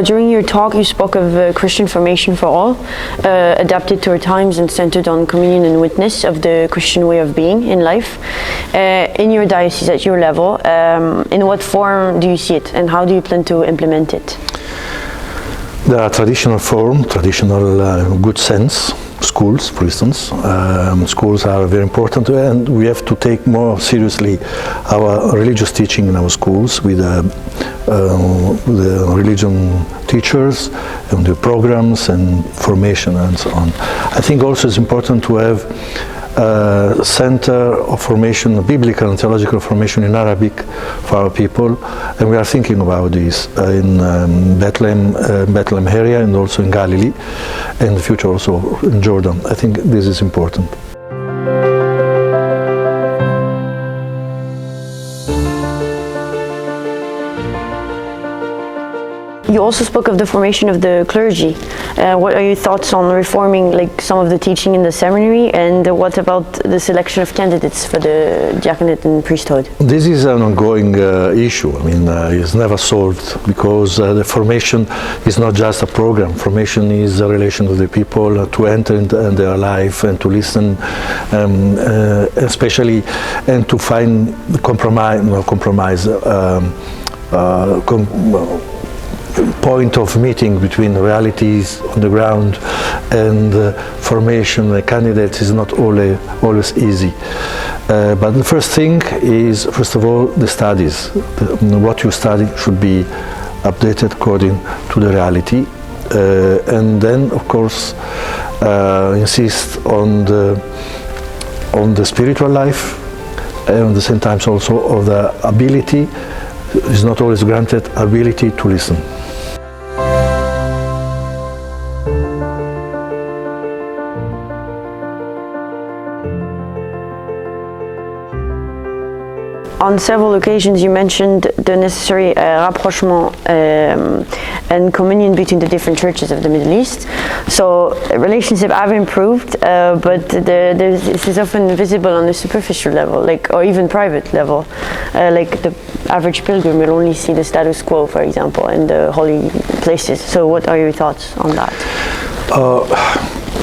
During your talk, you spoke of Christian formation for all, adapted to our times and centered on communion and witness of the Christian way of being in life. In your diocese, at your level, in what form do you see it, and how do you plan to implement it? There are traditional form, traditional good sense. Schools, for instance. Schools are very important, and we have to take more seriously our religious teaching in our schools with the religion teachers and the programs and formation and so on. I think also it's important to have a center of formation, biblical and theological formation in Arabic for our people, and we are thinking about this in Bethlehem area, and also in Galilee, and in the future also in Jordan. I think this is important. You also spoke of the formation of the clergy. What are your thoughts on reforming some of the teaching in the seminary, and what about the selection of candidates for the diaconate and priesthood? This is an ongoing issue. I mean, it's never solved, because the formation is not just a program. Formation is a relation with the people, to enter in their life and to listen, especially, and to find point of meeting between realities on the ground and formation. The candidates is not always easy. But the first thing is, first of all, the studies. What you study should be updated according to the reality. And then, of course, insist on the spiritual life, and at the same time also of the ability, is not always granted, ability to listen. On several occasions you mentioned the necessary rapprochement and communion between the different churches of the Middle East. So relationships have improved, but this is often visible on a superficial level, or even private level. The average pilgrim will only see the status quo, for example, in the holy places. So what are your thoughts on that?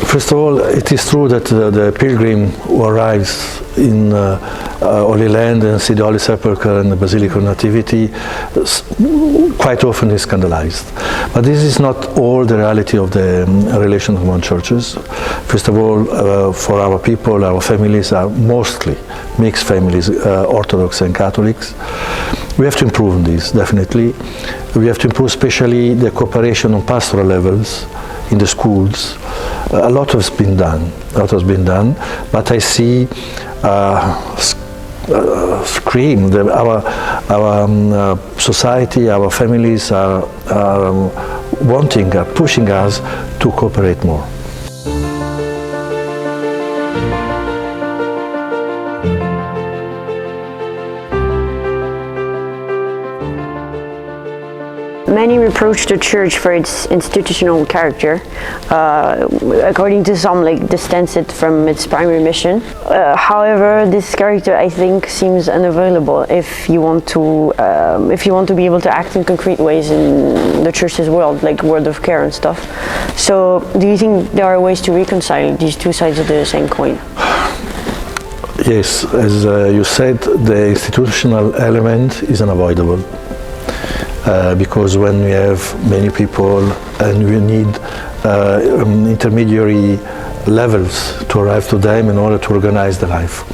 First of all, it is true that the pilgrim who arrives in Holy Land and see the Holy Sepulchre and the Basilica of Nativity quite often is scandalized. But this is not all the reality of the relations among churches. First of all, for our people, our families are mostly mixed families, Orthodox and Catholics. We have to improve on this, definitely. We have to improve especially the cooperation on pastoral levels in the schools. A lot has been done, but I see scream that our society, our families are wanting, are pushing us to cooperate more. Many reproach the Church for its institutional character. According to some, distance it from its primary mission. However, this character, I think, seems unavailable if you want to be able to act in concrete ways in the Church's world, like world of care and stuff. So, do you think there are ways to reconcile these two sides of the same coin? Yes, as you said, the institutional element is unavoidable. Because when we have many people and we need intermediary levels to arrive to them in order to organize the life.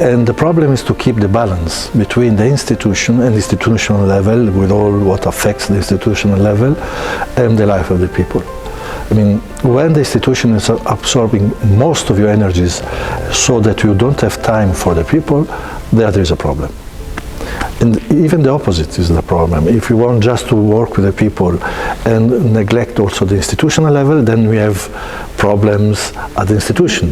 And the problem is to keep the balance between the institution and institutional level, with all what affects the institutional level, and the life of the people. I mean, when the institution is absorbing most of your energies so that you don't have time for the people, there is a problem. And even the opposite is the problem. If you want just to work with the people and neglect also the institutional level, then we have problems at the institution.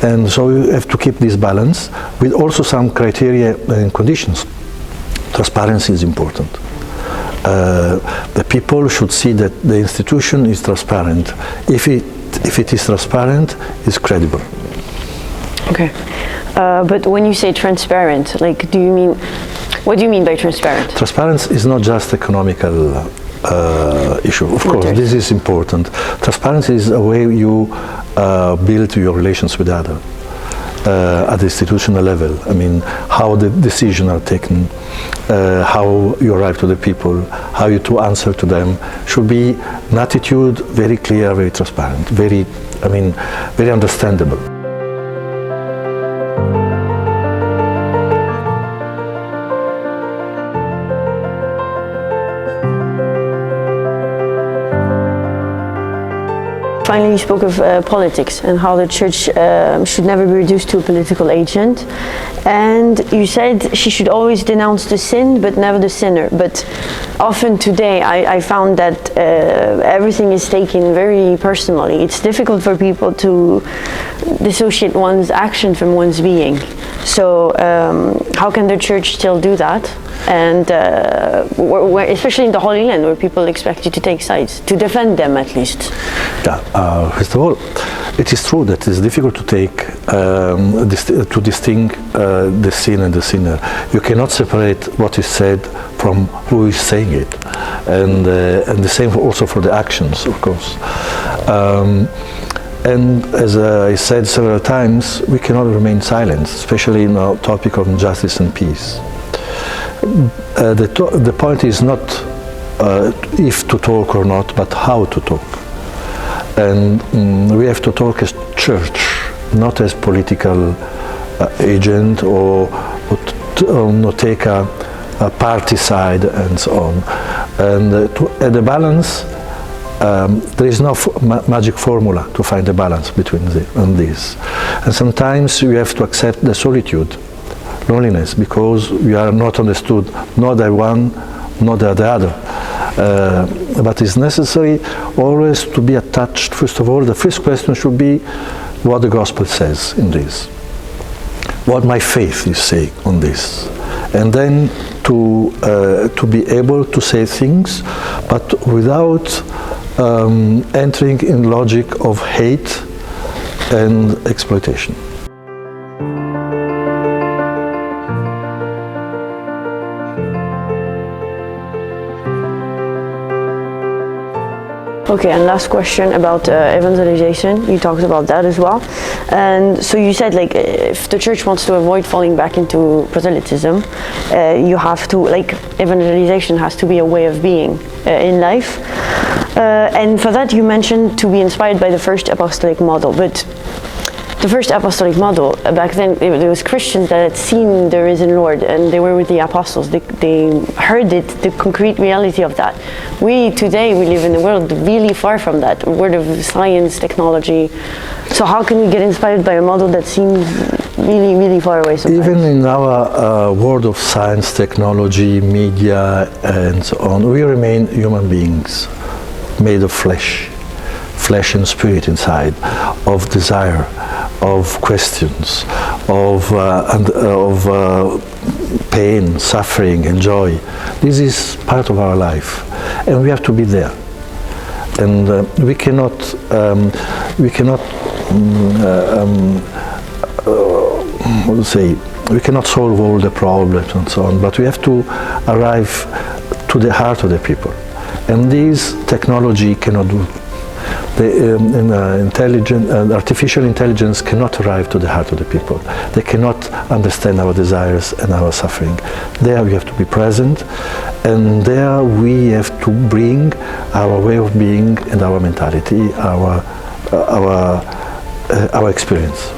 And so you have to keep this balance with also some criteria and conditions. Transparency is important. The people should see that the institution is transparent. If it is transparent, it's credible. Okay. But when you say transparent, what do you mean by transparent? Transparency is not just economical issue. Of course, this is important. Transparency is a way you build your relations with others at the institutional level. I mean, how the decisions are taken, how you arrive to the people, how you to answer to them, should be an attitude very clear, very transparent, very understandable. Finally, you spoke of politics and how the church should never be reduced to a political agent. And you said she should always denounce the sin, but never the sinner. But often today, I found that everything is taken very personally. It's difficult for people to dissociate one's action from one's being. So how can the church still do that? And especially in the Holy Land, where people expect you to take sides, to defend them at least. Yeah, first of all, it is true that it's difficult to to distinguish the sin and the sinner. You cannot separate what is said from who is saying it, and the same also for the actions, of course. And as I said several times, we cannot remain silent, especially in our topic of justice and peace. The point is not if to talk or not, but how to talk. And we have to talk as church, not as political agent or take a party side and so on. And at the balance, there is no magic formula to find the balance between these. And sometimes we have to accept the solitude, loneliness, because we are not understood, not the one, not the other. But it's necessary always to be attached. First of all, the first question should be what the gospel says in this, what my faith is saying on this, and then to be able to say things, but without entering in logic of hate and exploitation. Okay, and last question about evangelization. You talked about that as well. And so you said, like, if the church wants to avoid falling back into proselytism, you have to, like, evangelization has to be a way of being in life. And for that you mentioned to be inspired by the first apostolic model. But the first apostolic model, back then, there was Christians that had seen the risen Lord, and they were with the apostles. They heard it, the concrete reality of that. We today, we live in a world really far from that, a world of science, technology. So how can we get inspired by a model that seems really, really far away sometimes? Even in our world of science, technology, media, and so on, we remain human beings, made of flesh and spirit inside, of desire, of questions, of pain, suffering, and joy. This is part of our life, and we have to be there. And we cannot we cannot solve all the problems and so on, but we have to arrive to the heart of the people, and this technology cannot do. Artificial intelligence cannot arrive to the heart of the people. They cannot understand our desires and our suffering. There we have to be present, and there we have to bring our way of being and our mentality, our experience.